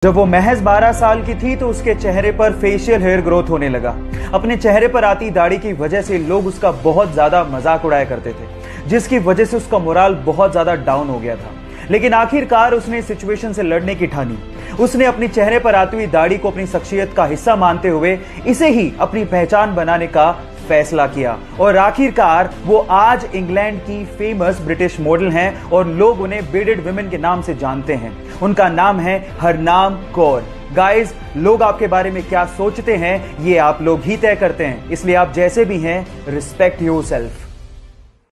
जब वो महज 12 साल की थी तो उसके चेहरे पर फेशियल हेयर ग्रोथ होने लगा। अपने चेहरे पर आती दाढ़ी की वजह से लोग उसका बहुत ज्यादा मजाक उड़ाया करते थे, जिसकी वजह से उसका मोराल बहुत ज्यादा डाउन हो गया था। लेकिन आखिरकार उसने इस सिचुएशन से लड़ने की ठानी। उसने अपने चेहरे पर आती हुई दाढ़ी को अपनी शख्सियत का हिस्सा मानते हुए इसे ही अपनी पहचान बनाने का फैसला किया और आखिरकार वो आज इंग्लैंड की फेमस ब्रिटिश मॉडल हैं और लोग उन्हें बीडेड वुमेन के नाम से जानते हैं। उनका नाम है हरनाम कौर। गाइस, लोग आपके बारे में क्या सोचते हैं ये आप लोग ही तय करते हैं, इसलिए आप जैसे भी हैं रिस्पेक्ट योरसेल्फ।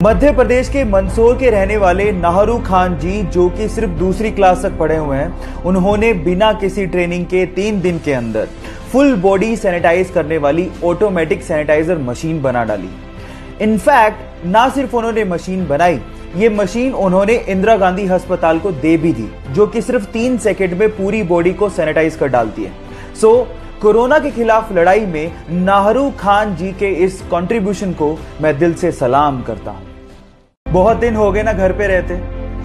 मध्य प्रदेश के मंदसौर के रहने वाले नाहरू खान जी, जो कि सिर्फ दूसरी क्लास तक पढ़े हुए हैं, उन्होंने बिना किसी ट्रेनिंग के 3 दिन के अंदर फुल बॉडी सैनिटाइज करने वाली ऑटोमेटिक सैनिटाइजर मशीन बना डाली। इनफैक्ट ना सिर्फ उन्होंने मशीन बनाई, ये मशीन उन्होंने इंदिरा गांधी अस्पताल को दे भी दी, जो कि सिर्फ 3 सेकंड में पूरी बॉडी को सैनिटाइज कर डालती है। सो कोरोना के खिलाफ लड़ाई में नाहरू खान जी के इस कंट्रीब्यूशन को मैं दिल से सलाम करता हूं। बहुत दिन हो गए ना घर पे रहते,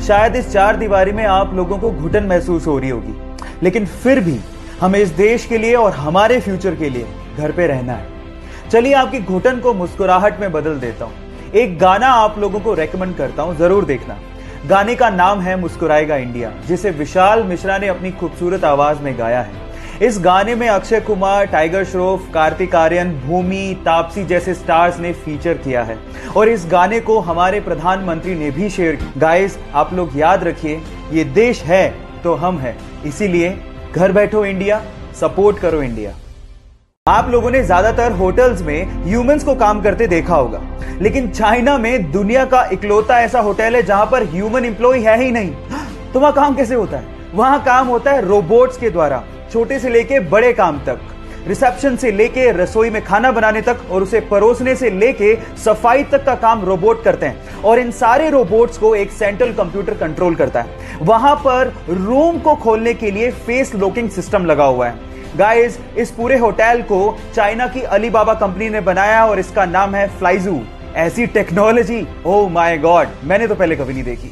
शायद इस 4 दीवारी में आप लोगों को घुटन महसूस हो रही होगी, लेकिन फिर भी हमें इस देश के लिए और हमारे फ्यूचर के लिए घर पे रहना है। चलिए आपकी घुटन को मुस्कुराहट में बदल देता हूं। एक गाना आप लोगों को रेकमेंड करता हूं, जरूर देखना। गाने का नाम है मुस्कुराएगा इंडिया, जिसे विशाल मिश्रा ने अपनी खूबसूरत आवाज में गाया है। इस गाने में अक्षय कुमार, टाइगर श्रॉफ, कार्तिक आर्यन, भूमि, तापसी जैसे स्टार्स ने फीचर किया है और इस गाने को हमारे प्रधानमंत्री ने भी शेयर किया। गाइस, आप लोग याद रखिए, ये देश है तो हम हैं, इसीलिए घर बैठो इंडिया, सपोर्ट करो इंडिया। आप लोगों ने ज्यादातर होटल्स में ह्यूमंस को काम करते देखा होगा, लेकिन चाइना में दुनिया का इकलौता ऐसा होटल है जहां पर ह्यूमन एम्प्लॉय है ही नहीं। तो वहां काम कैसे होता है? वहां काम होता है रोबोट्स के द्वारा, छोटे से लेके बड़े काम तक, रिसेप्शन से लेके रसोई में खाना बनाने तक और उसे परोसने से लेके सफाई तक का काम रोबोट करते हैं। और इन सारे रोबोट्स को एक सेंट्रल कंप्यूटर कंट्रोल करता है। वहां पर रूम को खोलने के लिए फेस लॉकिंग सिस्टम लगा हुआ है। गाइस, इस पूरे होटल को चाइना की अलीबाबा कंपनी ने बनाया और इसका नाम है फ्लाइजू। ऐसी टेक्नोलॉजी, ओह माय गॉड, मैंने तो पहले कभी नहीं देखी।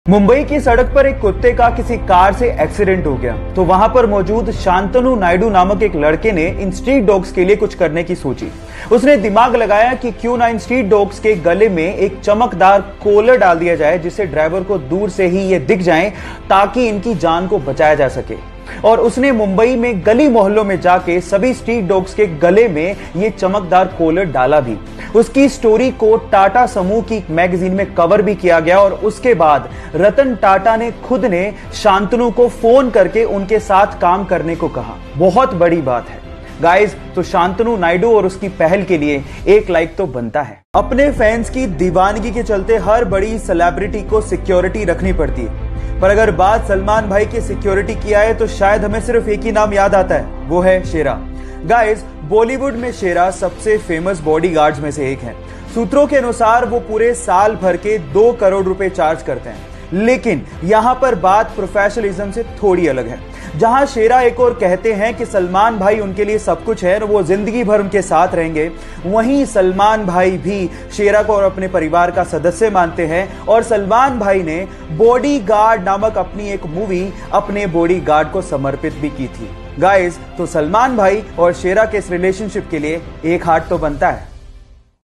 मुंबई की सड़क पर एक कुत्ते का किसी कार से एक्सीडेंट हो गया, तो वहां पर मौजूद शांतनु नायडू नामक एक लड़के ने इन स्ट्रीट डॉग्स के लिए कुछ करने की सोची। उसने दिमाग लगाया कि क्यों ना इन स्ट्रीट डॉग्स के गले में एक चमकदार कॉलर डाल दिया जाए, जिससे ड्राइवर को दूर से ही ये दिख जाए ताकि इनकी जान को बचाया जा सके। और उसने मुंबई में गली मोहल्लों में जाके सभी स्ट्रीट डॉग्स के गले में ये चमकदार कॉलर डाला भी। उसकी स्टोरी को टाटा समूह की मैगजीन में कवर भी किया गया और उसके बाद रतन टाटा ने खुद ने शांतनु को फोन करके उनके साथ काम करने को कहा। बहुत बड़ी बात है गाइस, तो शांतनु नायडू और उसकी पहल के लिए 1 लाइक तो बनता है। अपने फैंस की दीवानगी के चलते हर बड़ी सेलिब्रिटी को सिक्योरिटी रखनी पड़ती है, पर अगर बात सलमान भाई की सिक्योरिटी की आए तो शायद हमें सिर्फ एक ही नाम याद आता है, वो है शेरा। गाइस, बॉलीवुड में शेरा सबसे फेमस बॉडीगार्ड्स में से एक है। सूत्रों के अनुसार वो पूरे साल भर के 2 करोड़ रुपए चार्ज करते हैं। लेकिन यहां पर बात प्रोफेशनलिज्म से थोड़ी अलग है। जहां शेरा एक और कहते हैं कि सलमान भाई उनके लिए सब कुछ है और वो जिंदगी भर उनके साथ रहेंगे, वहीं सलमान भाई भी शेरा को और अपने परिवार का सदस्य मानते हैं और सलमान भाई ने बॉडीगार्ड नामक अपनी एक मूवी अपने बॉडीगार्ड को समर्पित भी की थी। गाइस, तो सलमान भाई और शेरा के इस रिलेशनशिप के लिए 1 हार्ट तो बनता है।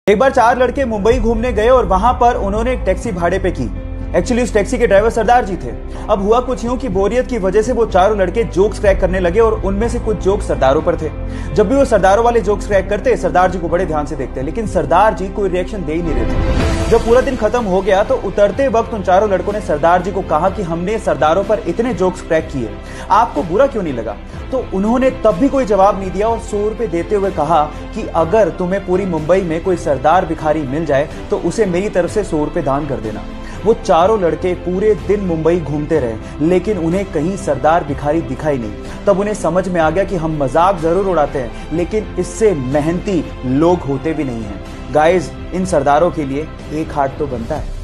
एक बार 4 लड़के मुंबई घूमने गए और वहां पर उन्होंने एक टैक्सी भाड़े पे की। एक्चुअली उस टैक्सी के ड्राइवर सरदार जी थे। अब हुआ कुछ यूं कि बोरियत की वजह से वो चारों लड़के जोक्स क्रैक करने लगे और उनमें से कुछ जोक्स सरदारों पर थे। जब भी वो सरदारों वाले जोक्स क्रैक करते, सरदार जी को बड़े ध्यान से देखते, लेकिन सरदार जी कोई रिएक्शन दे ही नहीं रहे थे। जब पूरा दिन खत्म हो गया तो उतरते वक्त उन चारों लड़कों ने सरदार जी को कहा कि हमने सरदारों पर इतने जोक्स क्रैक किए, आपको बुरा क्यों नहीं लगा? तो उन्होंने तब भी कोई जवाब नहीं दिया और 100 रुपए देते हुए कहा कि अगर तुम्हें पूरी मुंबई में कोई सरदार भिखारी मिल जाए तो उसे मेरी तरफ से 100 रुपए दान कर देना। वो चारों लड़के पूरे दिन मुंबई घूमते रहे, लेकिन उन्हें कहीं सरदार भिखारी दिखाई नहीं। तब उन्हें समझ में आ गया कि हम मजाक जरूर उड़ाते हैं, लेकिन इससे मेहनती लोग होते भी नहीं हैं। गाइस, इन सरदारों के लिए 1 हार्ट तो बनता है।